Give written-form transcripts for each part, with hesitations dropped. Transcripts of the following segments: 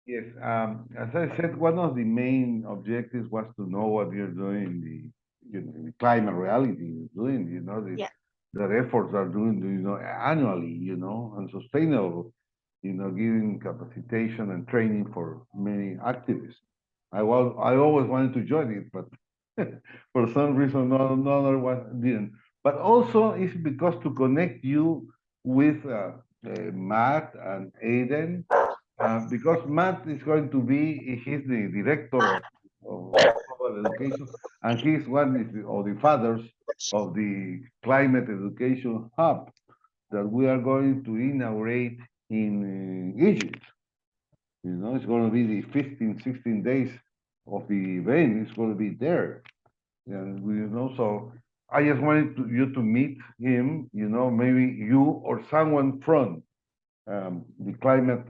Yes, as I said, one of the main objectives was to know what you're doing, the climate reality is doing, Yeah. the efforts are doing, annually, and sustainable, giving capacitation and training for many activists. I always wanted to join it, but for some reason, no other one didn't. But also, it's because to connect you with Matt and Aiden, because Matt is going to be, he's the director of global education, and he's one of the fathers of the climate education hub that we are going to inaugurate in Egypt. It's going to be the 15, 16 days of the event. It's going to be there. And so I just wanted you to meet him, maybe you or someone from the climate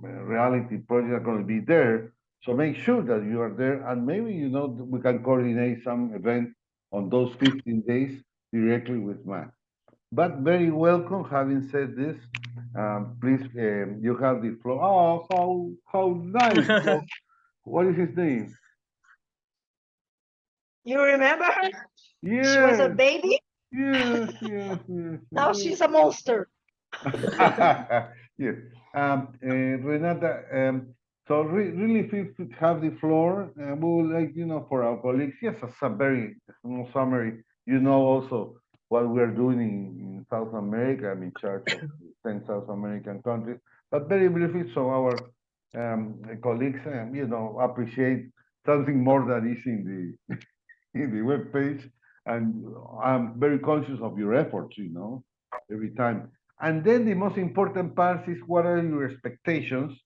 reality project are going to be there. So make sure that you are there, and maybe we can coordinate some event on those 15 days directly with Matt. But very welcome. Having said this, please, you have the floor. Oh, how nice! So, what is his name? You remember her? She was a Yes, baby. yes, yes, yes, Now yes. she's a monster. Yes. Renata, so really feel to have the floor. We would like, for our colleagues, yes, as a very small summary, also what we're doing in South America. I'm in charge of 10 South American countries, but very briefly, so our colleagues, appreciate something more that is in the web page, and I'm very conscious of your efforts, every time. And then the most important part is what are your expectations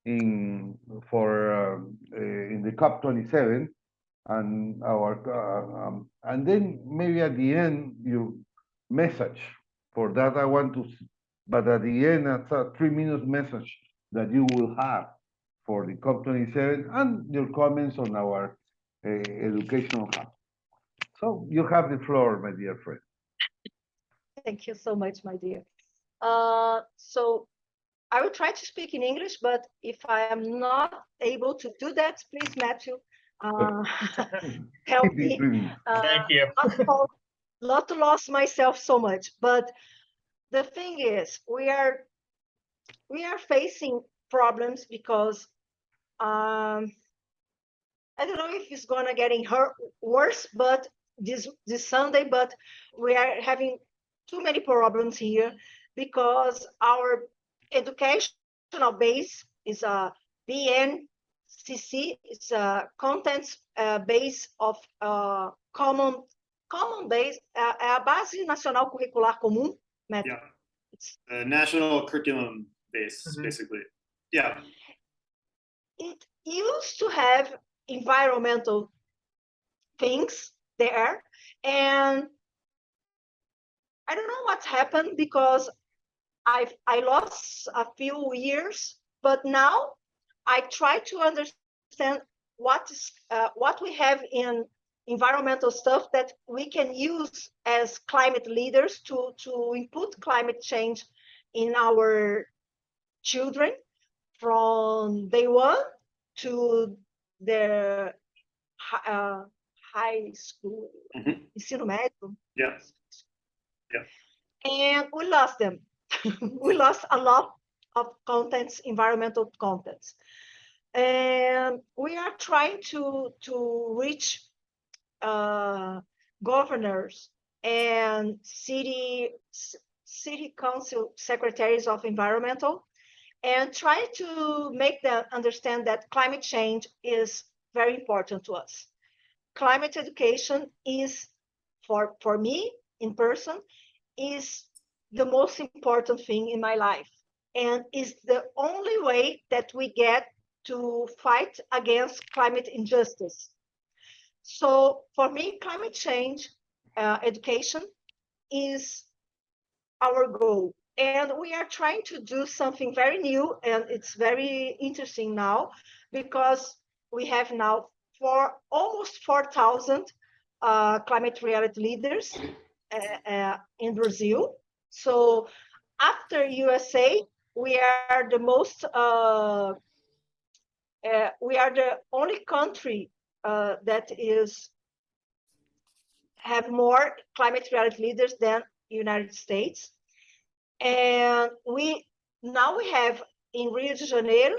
in for in the COP27 and and then maybe at the end your message. For that I want to, but at the end it's a 3 minute message that you will have for the COP27 and your comments on our educational hub. So you have the floor, my dear friend. Thank you so much, my dear. So I will try to speak in English, but if I am not able to do that, please, Matthew, uh, help Please, me please. uh, Thank you. not to lose myself so much. But the thing is, we are facing problems because I don't know if it's gonna getting worse, but this Sunday, but we are having too many problems here because our educational base is a BNCC. It's a contents base of common base, é a base nacional curricular comum, Yeah. It's, National curriculum base, basically. Yeah. it used to have environmental things there, and I don't know what happened because I lost a few years, but now I try to understand what we have in environmental stuff that we can use as climate leaders to input climate change in our children from day one to their uh, high school, ensino médio. Yeah. Yeah. And we lost them. We lost a lot of contents, environmental contents. And we are trying to reach governors and city council secretaries of environmental and try to make them understand that climate change is very important to us. Climate education is, for me in person, is the most important thing in my life and is the only way that we get to fight against climate injustice. So for me, climate change education is our goal. And we are trying to do something very new, and it's very interesting now because we have now almost 4,000 climate reality leaders in Brazil. So after USA, we are the most we are the only country that have more climate reality leaders than United States. And now we have in Rio de Janeiro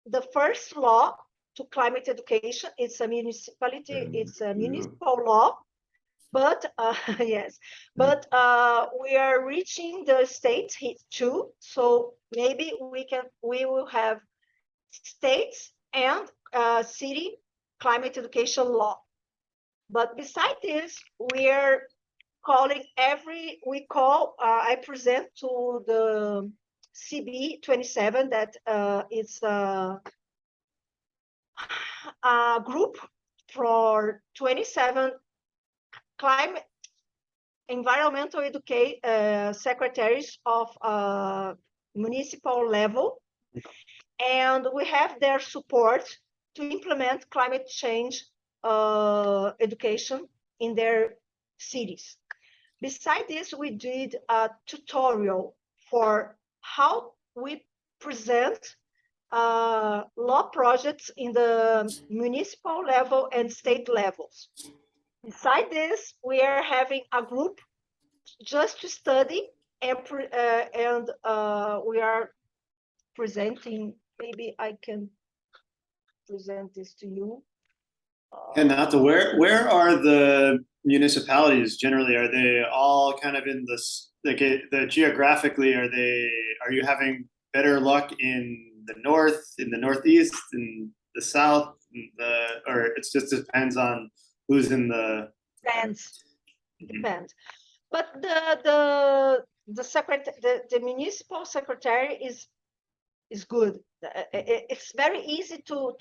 the first law to climate education. It's a municipality, it's a municipal law, but yes, but we are reaching the states too. So maybe we will have states and city climate education law. But besides this, we are calling I present to the CB27 that it's a group for 27 climate environmental secretaries of municipal level, and we have their support to implement climate change education in their cities. Besides this, we did a tutorial for how we present law projects in the municipal level and state levels. Besides this, we are having a group just to study, and we are presenting. Maybe I can present this to you. Renata, where are the municipalities generally? Are they all kind of in this, like geographically, are you having better luck in the north, in the northeast, in the south, or it just depends on who's in the... Depends. Mhm. Depends. But the municipal secretary is good. It's very easy to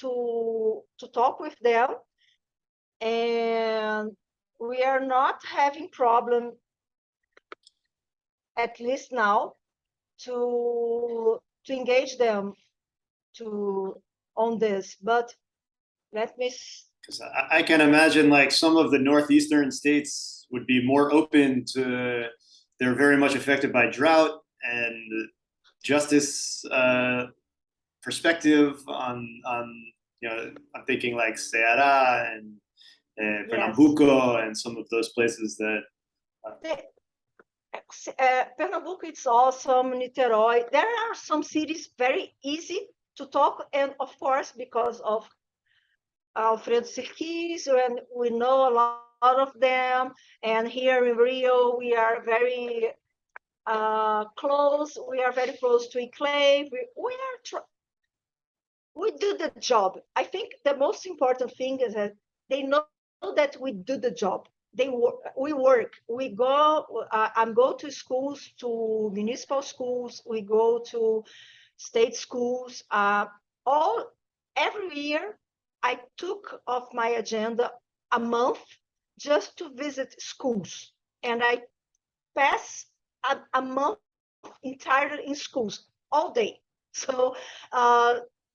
talk with them, and we are not having problem, at least now, to engage them on this. But let me... Because I can imagine like some of the northeastern states would be more open to, they're very much affected by drought and justice perspective on I'm thinking like Ceará and Pernambuco and some of those places that Pernambuco, it's awesome. Niterói, there are some cities very easy to talk, and of course, because of Alfredo Sirkis, and we know a lot of them, and here in Rio, we are very close. We are very close to Enclave. We do the job. I think the most important thing is that they know that we do the job. We work. We go. Go to schools, to municipal schools. We go to state schools. Every year, I took off my agenda a month just to visit schools, and I pass a month entirely in schools all day. So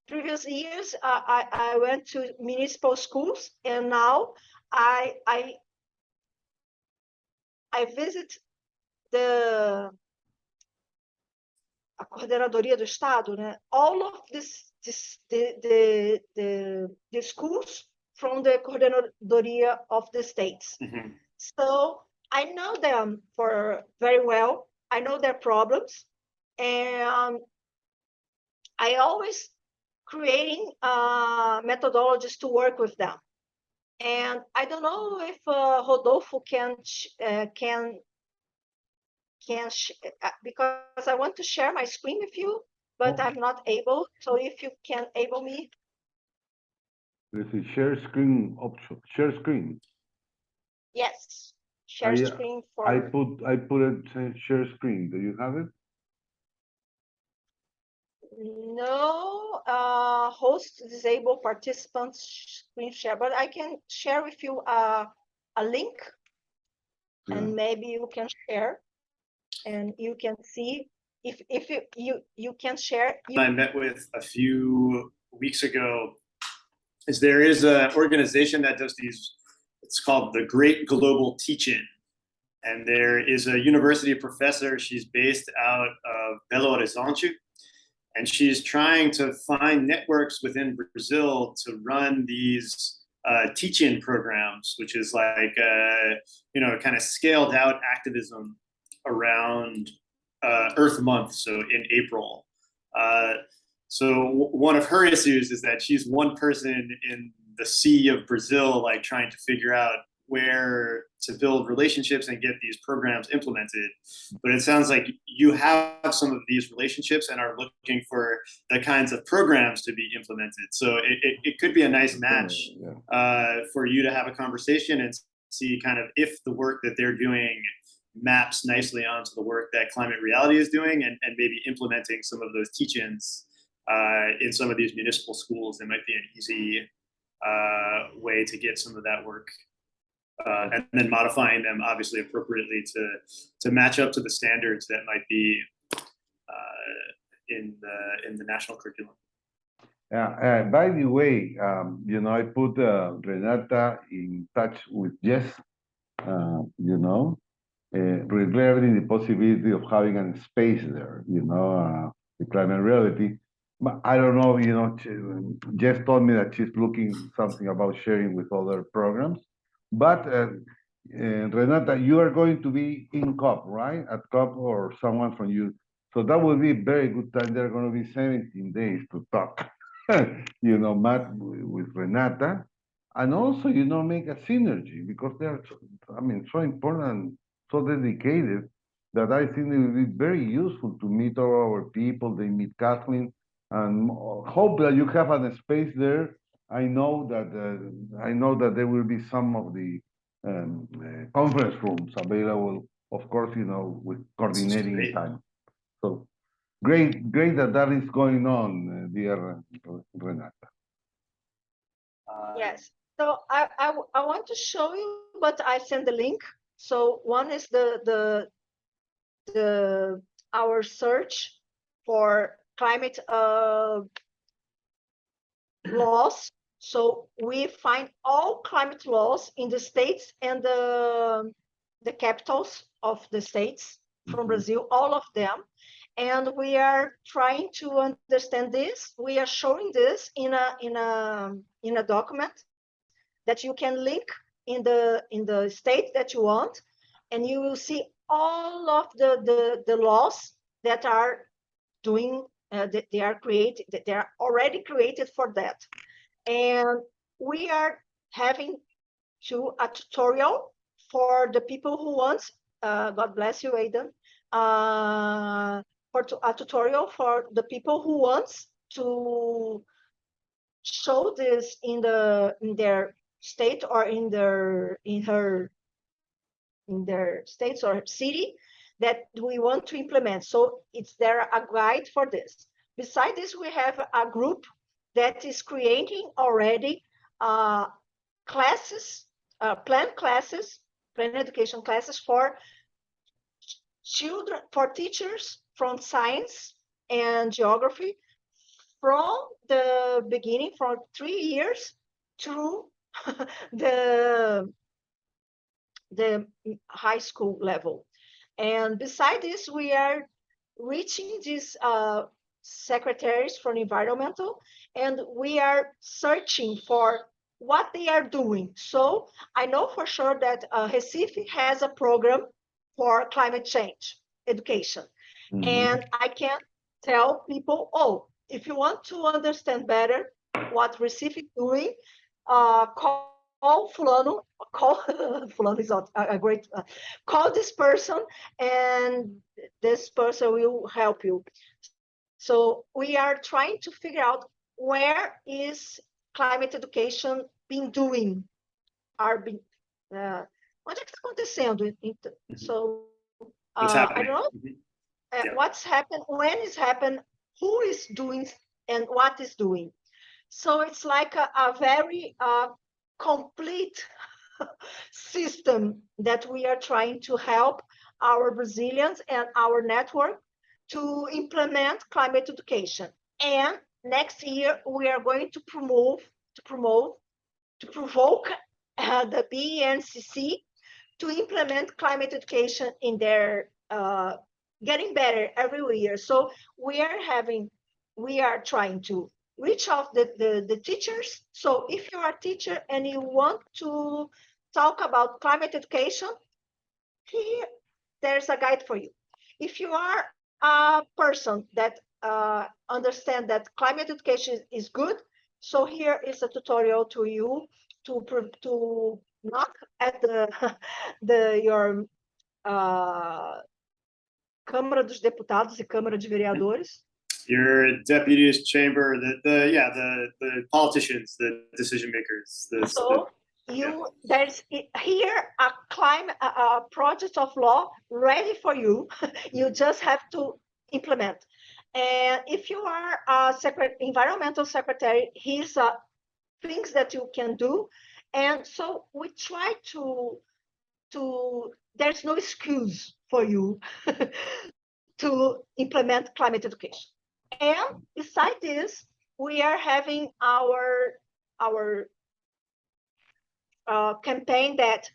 previous years, I went to municipal schools, and now I visit a coordenadoria do estado, né? All of the schools from the coordenadoria of the states. Mhm. So I know them very well. I know their problems, and I always creating methodologies to work with them. And I don't know if Rodolfo can because I want to share my screen with you, but I'm not able. So if you can enable me. There's a share screen option. Share screen. Yes, share screen for... I put it share screen. Do you have it? No, host disable participants screen share, but I can share with you a link, and maybe you can share, and you can see if you can share. I met with a few weeks ago is there is an organization that does these, it's called the Great Global Teach-In. And there is a university professor, she's based out of Belo Horizonte, and she's trying to find networks within Brazil to run these teach-in programs, which is like kind of scaled out activism around Earth Month, so in April. So one of her issues is that she's one person in the sea of Brazil, like trying to figure out where to build relationships and get these programs implemented. But it sounds like you have some of these relationships and are looking for the kinds of programs to be implemented. So it could be a nice match for you to have a conversation and see kind of if the work that they're doing maps nicely onto the work that Climate Reality is doing, and maybe implementing some of those teach-ins in some of these municipal schools. That might be an easy way to get some of that work, and then modifying them obviously appropriately to match up to the standards that might be in the national curriculum. Yeah. By the way, I put Renata in touch with Jess. Regarding the possibility of having a space there, the Climate Reality. But I don't know, Jess told me that she's looking something about sharing with other programs. But Renata, you are going to be in COP, right? At COP, or someone from you. So that will be a very good time. There are going to be 17 days to talk, Matt, with Renata. And also, make a synergy, because they are, so important, so dedicated, that I think it will be very useful to meet all our people. They meet Kathleen, and hope that you have a space there. I know that there will be some of the conference rooms available, of course, with coordinating time. So great that is going on, dear Renata. Yes. So I want to show you, but I send the link. So one is our search for climate laws. So we find all climate laws in the states and the capitals of the states from Brazil, all of them. And we are trying to understand this. We are showing this in a document that you can link in the state that you want, and you will see all of the laws that are doing that they are already created for that. And we are having a tutorial for the people who want. God bless you, AIDAN. For a tutorial for the people who wants to show this in their state, or in their states or city that we want to implement. So it's there a guide for this. Besides this, we have a group that is creating already classes, planned education classes for children, for teachers from science and geography, from the beginning, from 3 years to the high school level. And beside this, we are reaching these secretaries from environmental, and we are searching for what they are doing. So I know for sure that Recife has a program for climate change education. And I can tell people, if you want to understand better what Recife is doing, call Fulano, Fulano is a great, call this person, and this person will help you. So we are trying to figure out where is climate education been doing, onde é que está acontecendo? So I don't know what's happened, when it's happened, who is doing, and what is doing. So it's like a very complete system that we are trying to help our Brazilians and our network to implement climate education. And next year we are going to provoke the BNCC to implement climate education in their getting better every year. So we are having we are trying to reach out the teachers. So if you are a teacher and you want to talk about climate education, here there's a guide for you. If you are a person that understand that climate education is good, so here is a tutorial to you to knock at your Câmara dos Deputados e Câmara de Vereadores. Your deputies chamber, the politicians, the decision makers. There's here a project of law ready for you. You just have to implement. And if you are a environmental secretary, here's things that you can do. And so we try to there's no excuse for you to implement climate education. And besides this, we are having our campaign that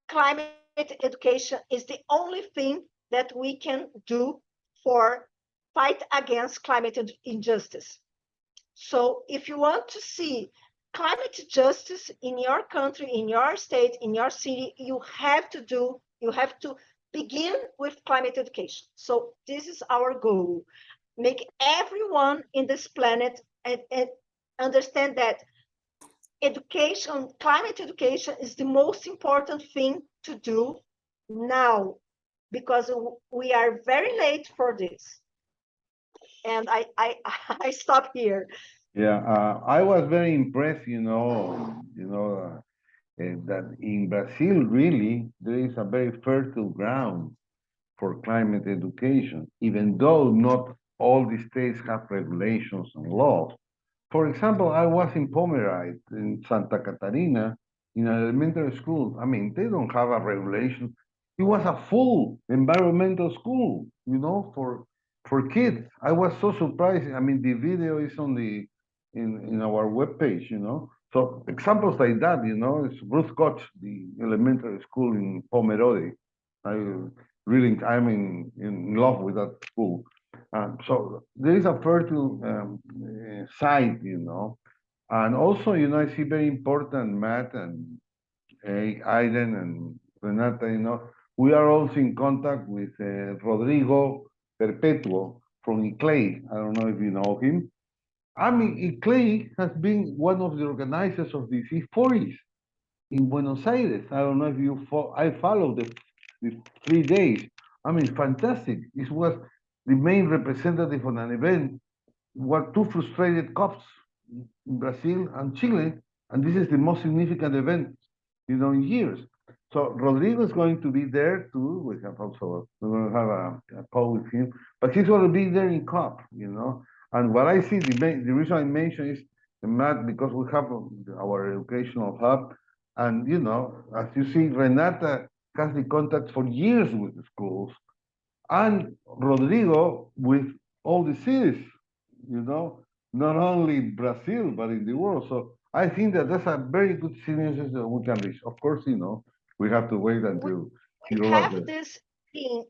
climate education is the only thing that we can do for fight against climate injustice. So if you want to see climate justice in your country, in your state, in your city, you have to begin with climate education. So this is our goal. Make everyone in this planet and understand that education, climate education is the most important thing to do now, because we are very late for this. And I stop here. Yeah, I was very impressed, that in Brazil, really, there is a very fertile ground for climate education, even though not all the states have regulations and laws. For example, I was in Pomeride, in Santa Catarina, in an elementary school. I mean, they don't have a regulation. It was a full environmental school, for kids. I was so surprised. I mean, the video is on in our webpage, So examples like that, it's Ruth Koch, the elementary school in Pomerode. I'm in love with that school. So there is a fertile site, and also, I see very important Matt and AIDAN and Renata, we are also in contact with Rodrigo Perpetuo from ICLEI. I don't know if you know him. I mean, ICLEI has been one of the organizers of the C40s in Buenos Aires. I don't know if I followed the 3 days. I mean, fantastic. This was the main representative on an event. Were two frustrated cops in Brazil and Chile, and this is the most significant event, in years. So Rodrigo is going to be there too. We're going to have a call with him, but he's going to be there in COP, And what I see, the reason I mention is the math, because we have our educational hub, and as you see, Renata has the contact for years with the schools, and Rodrigo with all the cities, not only Brazil, but in the world. So I think that's a very good synergy that we can reach. Of course, we have to wait until we have this thing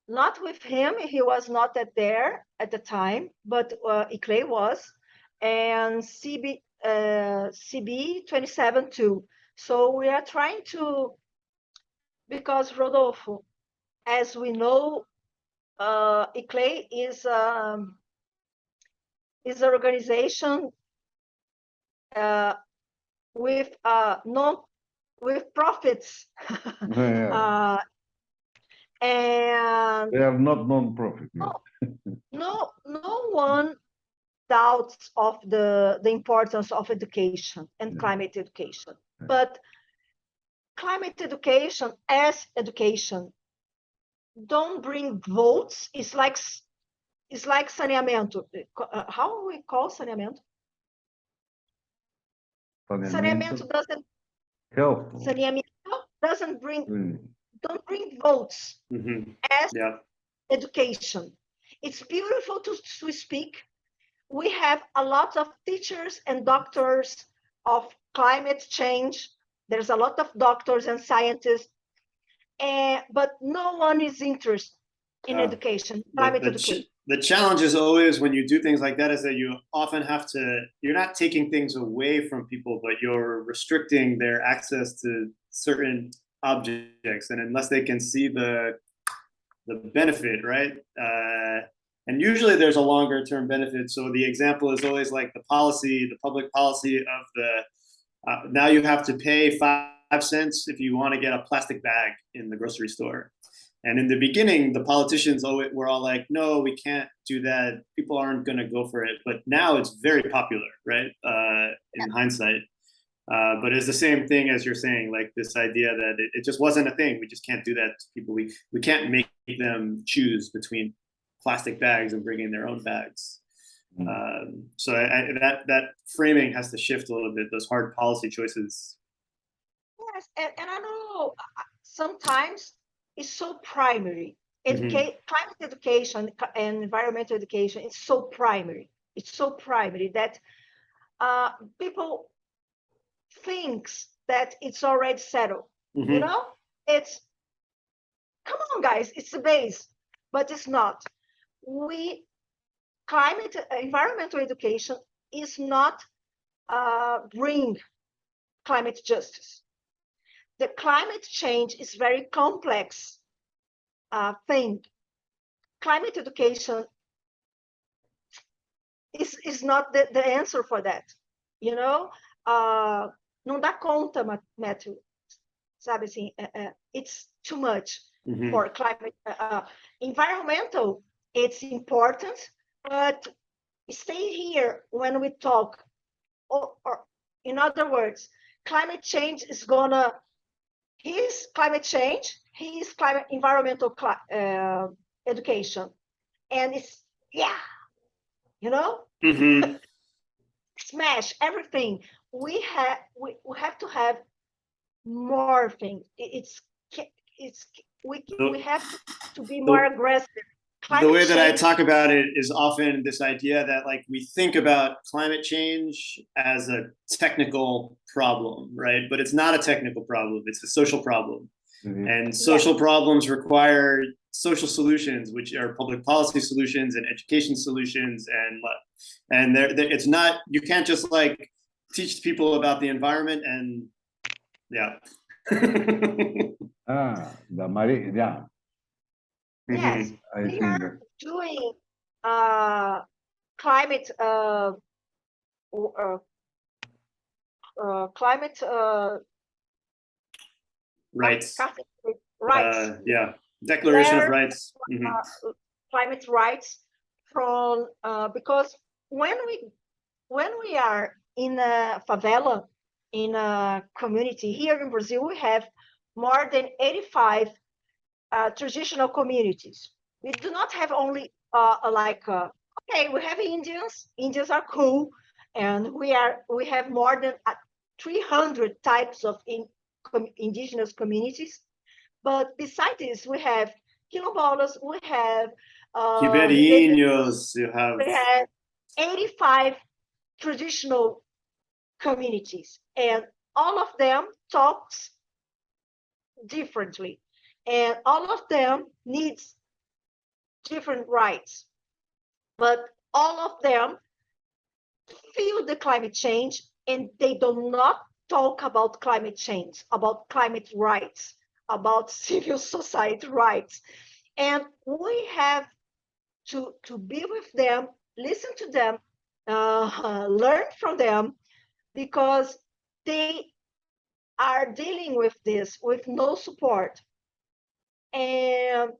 not with him. He was not there at the time, but ICLEI was, and CB 27 too. So we are trying to, because Rodolfo, as we know, ICLEI is an organization with profits. Yeah. And they are not non-profit. No one doubts of the importance of education and climate education. But climate education as education don't bring votes. It's like saneamento. How we call saneamento? Saneamento doesn't help. Saneamento doesn't don't bring votes as education. It's beautiful to speak. We have a lot of teachers and doctors of climate change. There's a lot of doctors and scientists, but no one is interested in education, climate education. the challenge is always when you do things like that is that you often have to, you're not taking things away from people, but you're restricting their access to certain objects. And unless they can see the benefit, right? And usually there's a longer term benefit. So the example is always like the policy, the public policy of the, now you have to pay 5 cents if you want to get a plastic bag in the grocery store. And in the beginning, the politicians were all like, no, we can't do that. People aren't going to go for it. But now it's very popular, right? In hindsight. But it's the same thing as you're saying, like this idea that it just wasn't a thing. We just can't do that to people. We can't make them choose between plastic bags and bringing their own bags. So that framing has to shift a little bit, those hard policy choices. Yes, and I know sometimes it's so primary. Climate education and environmental education is so primary. It's so primary that people thinks that it's already settled. You know, it's, come on, guys, it's the base, but it's not. Environmental education is not bring climate justice. The climate change is very complex thing. Climate education is not the answer for that. You know, não dá conta, Matthew. Sabe assim, it's too much for climate. Environmental, it's important, but stay here when we talk. Or in other words, climate change is gonna. His climate change, his climate environmental education, and it's you know, smash everything. We have to have more things. We have to be more aggressive. The way that I talk about it is often this idea that like we think about climate change as a technical problem, right? But it's not a technical problem, it's a social problem. And social problems require social solutions, which are public policy solutions and education solutions. And it's not, you can't just like teach people about the environment and the marine, Yes, we are doing climate climate rights. Rights. Declaration of Rights. Climate rights from because when we are in a favela, in a community here in Brazil, we have more than 85 traditional communities. We do not have only okay, we have Indians. Indians are cool, and we have more than 300 types of indigenous communities. But besides this, we have quilombolas, we have Ribeirinhos, we have 85 traditional communities, and all of them talks differently, and all of them needs different rights, but all of them feel the climate change, and they do not talk about climate change, about climate rights, about civil society rights. And we have to be with them, listen to them, learn from them, because they are dealing with this with no support. And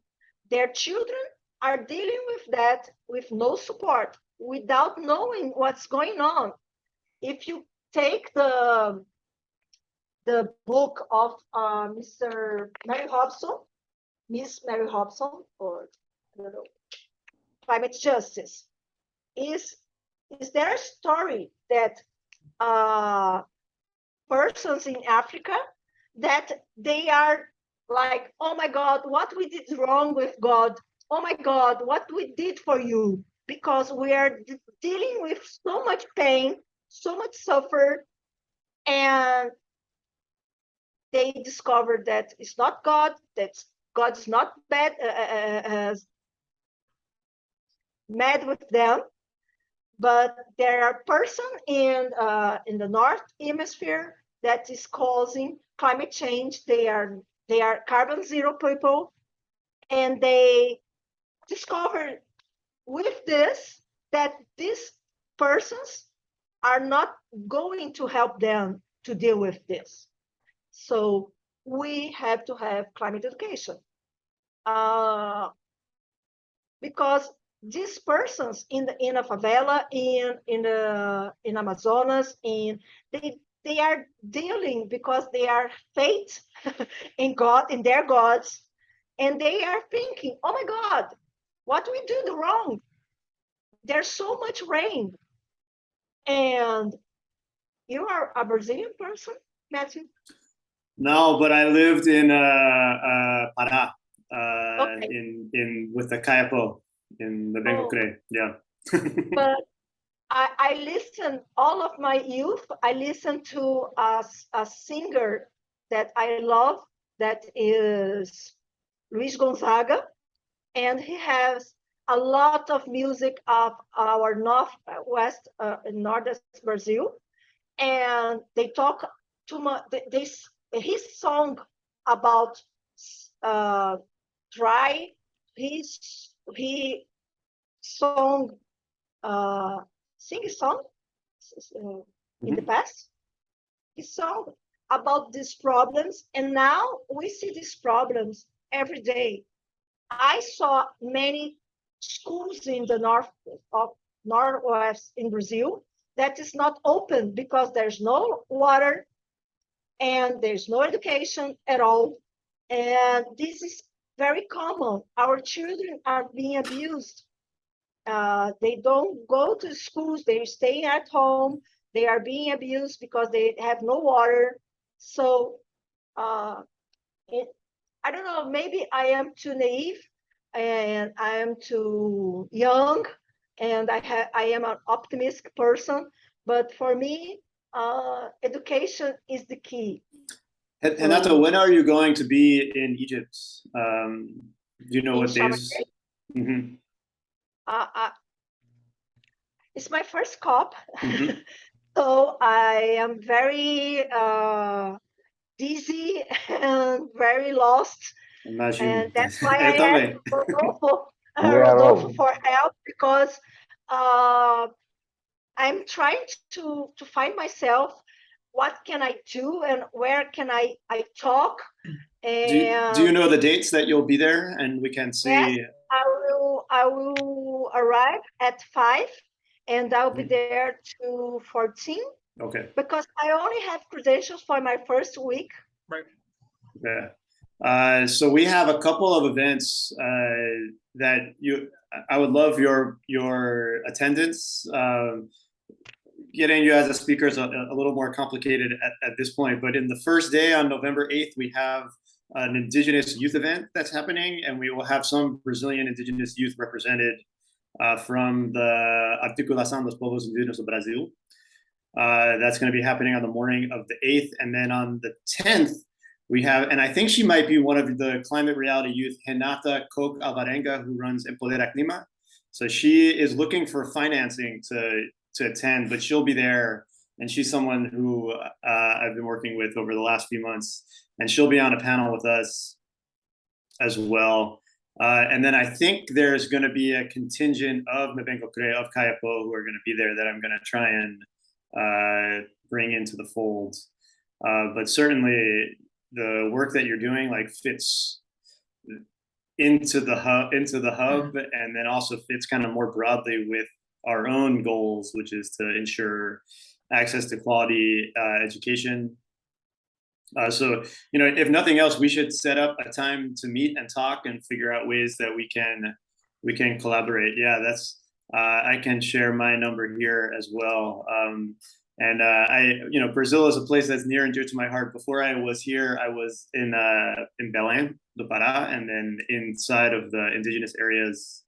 their children are dealing with that with no support, without knowing what's going on. If you take the book of Miss Mary Hobson, or I don't know, Climate Justice, is there a story that persons in Africa that they are like, oh my God, what we did wrong with God? Oh my God, what we did for you? Because we are dealing with so much pain, so much suffer, and they discovered that it's not God, that God is not bad, mad with them, but there are person in the north hemisphere that is causing climate change. They are carbon zero people, and they discovered with this that these persons are not going to help them to deal with this. So we have to have climate education. Because these persons in a favela, in Amazonas, they are dealing because they are faith in God, in their gods, and they are thinking, oh my God, what we do wrong? There's so much rain. And you are a Brazilian person, Matthew? No, but I lived in Pará, Okay. in with the Kayapo in the Bengo Oh, Cre. Yeah. but I listened all of my youth. I listened to a singer that I love, that is Luis Gonzaga, and he has a lot of music of our northwest, northwest Brazil, and they talk too much. This his song about dry. He song sing a song in the past. He saw about these problems, and now we see these problems every day. I saw many schools in the north of northwest in Brazil that is not open because there's no water and there's no education at all. And this is very common. Our children are being abused. They don't go to schools, they stay at home, they are being abused because they have no water. So uh, I don't know, maybe I am too naive and I am too young, and I am an optimistic person, but for me, education is the key. Renata, So when are you going to be in Egypt? Do you know in what summer, days? Mm-hmm. uh, it's my first COP. Mm-hmm. So I am very dizzy and very lost. And Imagine. that's why Eu I asked também. We are Rodolfo all. for help, because I'm trying to find myself. What can I do and where can I talk? Do you And know the dates that you'll be there, and we can yes, see? I will arrive at 5 and I'll be there to 14, Okay. because I only have credentials for my first week. Yeah. So we have a couple of events that I would love your attendance. Getting you as a speaker is a little more complicated at this point, but in the first day on November 8th, we have an Indigenous youth event that's happening, and we will have some Brazilian Indigenous youth represented from the Articulação dos Povos Indígenas do Brasil. That's going to be happening on the morning of the 8th. And then on the 10th, we have, and I think she might be one of the climate reality youth, Renata Koch Alvarenga, who runs Empodera Clima. So she is looking for financing to attend, but she'll be there. And she's someone who I've been working with over the last few months. And she'll be on a panel with us as well. And then I think there's going to be a contingent of Mabengo Kure, of Kayapo, who are going to be there that I'm going to try and bring into the fold. But certainly the work that you're doing like fits into the hub, and then also fits kind of more broadly with our own goals, which is to ensure access to quality education. So, you know, if nothing else, we should set up a time to meet and talk and figure out ways that we can collaborate. Yeah, that's I can share my number here as well. Brazil is a place that's near and dear to my heart. Before I was here, I was in Belém do Pará, and then inside of the indigenous areas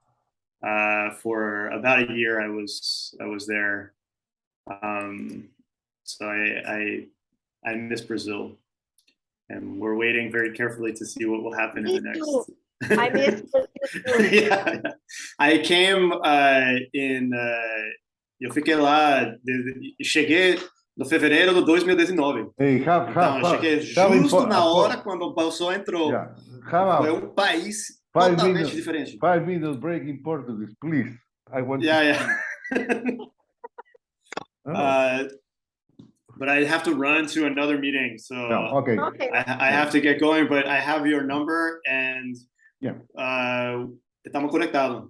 for about a year. I was there. So I miss Brazil, and we're waiting very carefully to see what will happen in the next. I miss Brazil too. Yeah. I came eu fiquei lá, cheguei no fevereiro de 2019. Hey, Então, eu cheguei have justo na hora quando o Bolsonaro entrou. yeah, have Foi a país 5 totalmente minutes, diferente. 5 minutes break in Portuguese, please. I want Yeah, to. yeah. Oh. But I have to run to another meeting, so No, okay. Okay. I have to get going. But I have your number and Yeah. estamos conectados.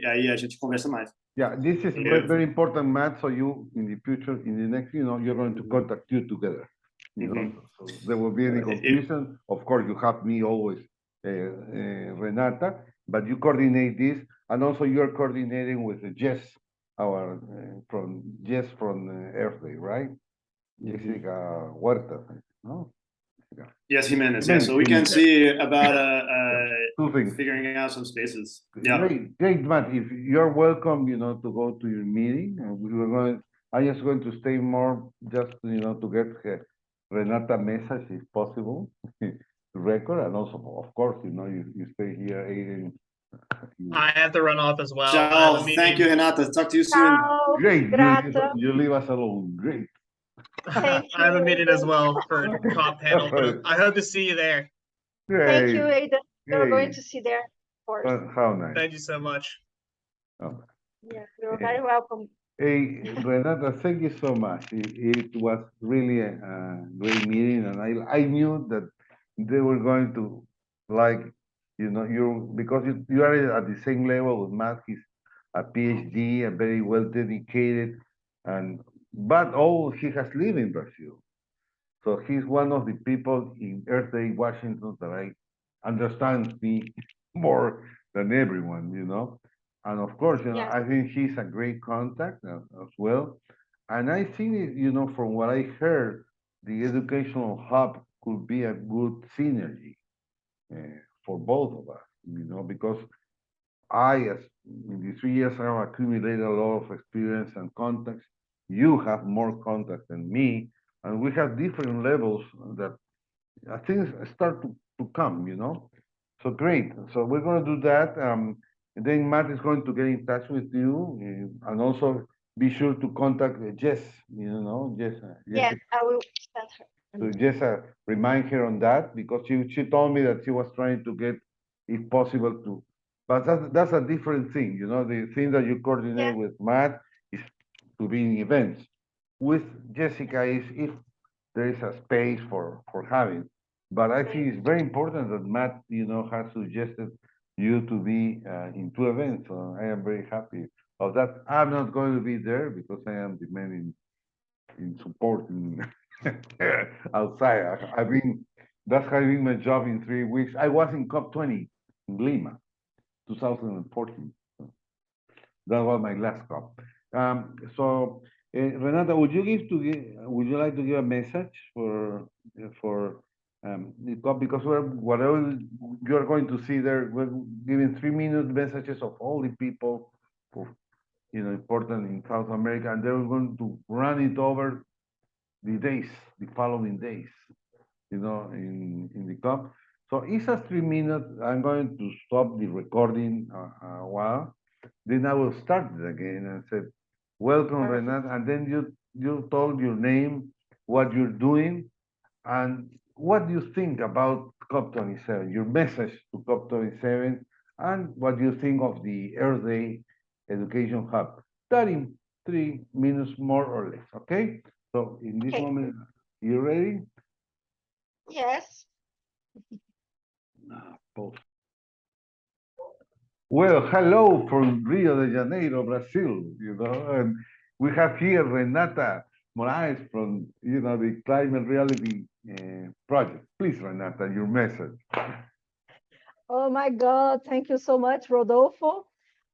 Aí a gente conversa mais. Yeah, this is very important, Matt. So you, in the future, in the next, you're going to contact you together. So there will be any confusion. Of course, you have me always, Renata, but you coordinate this, and also you're coordinating with Jess, our from Earth Day, right? Jessica Huerta, no? Yes, Jimenez. Yeah, so we can see about two things. figuring out some spaces. Yeah. Great, Matt. If you're welcome, to go to your meeting, I'm just going to stay more just, to get Renata message if possible to record, and also, of course, you stay here, Aiden. I have to run off as well. Ciao. Thank you, Renata. Talk to you soon. Ciao. Great. Grata. You leave us alone. Great. Thank I have a you, meeting as well for COP panel, but I hope to see you there. Great. Thank you, Aidan. You're going Great. to see there, of course. How nice. Thank you so much. Oh. Yeah, you're very welcome. Hey, Renata, thank you so much. It was really a great meeting, and I knew that they were going to like, you because you are at the same level with Matt. He's a PhD, a very well dedicated, but he has lived in Brazil. So he's one of the people in Earth Day, Washington, that I understands me more than everyone, And of course, Yeah. I think he's a great contact as well. And I think, from what I heard, the educational hub could be a good synergy for both of us, because as in the 3 years, I've accumulated a lot of experience and contacts. You have more contacts than me, and we have different levels that things start to come, So great. So we're going to do that. And then Matt is going to get in touch with you, and also be sure to contact Jess, Jess. Yes, I will send her. So just remind her on that, because she told me that she was trying to get, if possible, but that's a different thing, the thing that you coordinate with Matt is to be in events. With Jessica is if there is a space for having. But I think it's very important that Matt, has suggested you to be in 2 events. So I am very happy of that. I'm not going to be there because I am the man in supporting outside. That's having my job in 3 weeks. I was in COP20 in Lima, 2014. That was my last COP. So Renata, would you like to give a message for the COP? Because whatever you're going to see there, we're giving 3-minute messages of all the people for important in South America, and they're going to run it over the following days, in the COP. So it's a 3 minutes. I'm going to stop the recording a while. Then I will start it again and say, welcome, Renata. And then you told your name, what you're doing, and what do you think about COP27, your message to COP27, and what you think of the Earth Day Education Hub. 33 minutes more or less, okay? So in this moment, you ready? Yes. Pause. Well, hello from Rio de Janeiro, Brazil, and we have here Renata Moraes from, the Climate Reality Project. Please, Renata, your message. Oh my God, thank you so much, Rodolfo.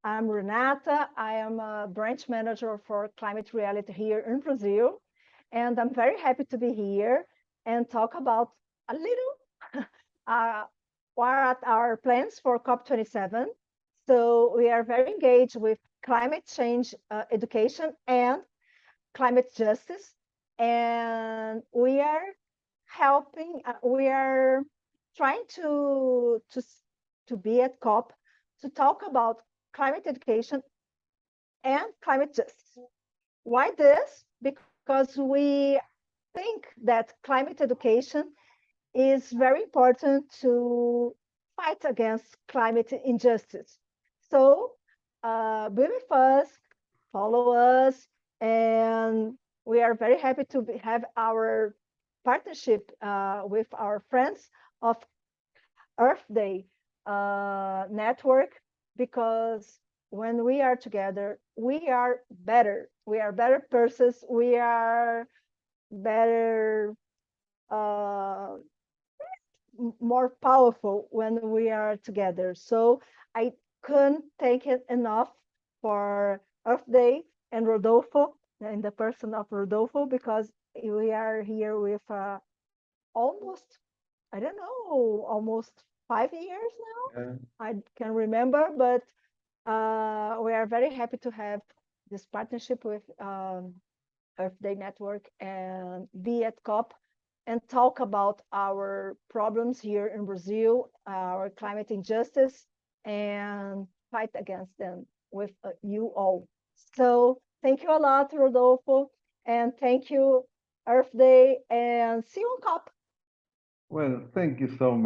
I'm Renata. I am a branch manager for Climate Reality here in Brazil. And I'm very happy to be here and talk about a little what are our plans for COP27. So we are very engaged with climate change education and climate justice. And we are helping, we are trying to to be at COP to talk about climate education and climate justice. Why this? Because we think that climate education is very important to fight against climate injustice. So be with us, follow us, and we are very happy to have our partnership with our friends of Earth Day network, because when we are together, we are better. We are better persons. We are better, more powerful when we are together. So I couldn't thank it enough for Earth Day and Rodolfo, in the person of Rodolfo, because we are here with almost, I don't know, almost 5 years now. Yeah. I can remember, but we are very happy to have this partnership with Earth Day Network and be at COP and talk about our problems here in Brazil, our climate injustice, and fight against them with you all. So thank you a lot, Rodolfo, and thank you, Earth Day, and see you on COP. Well, thank you so much.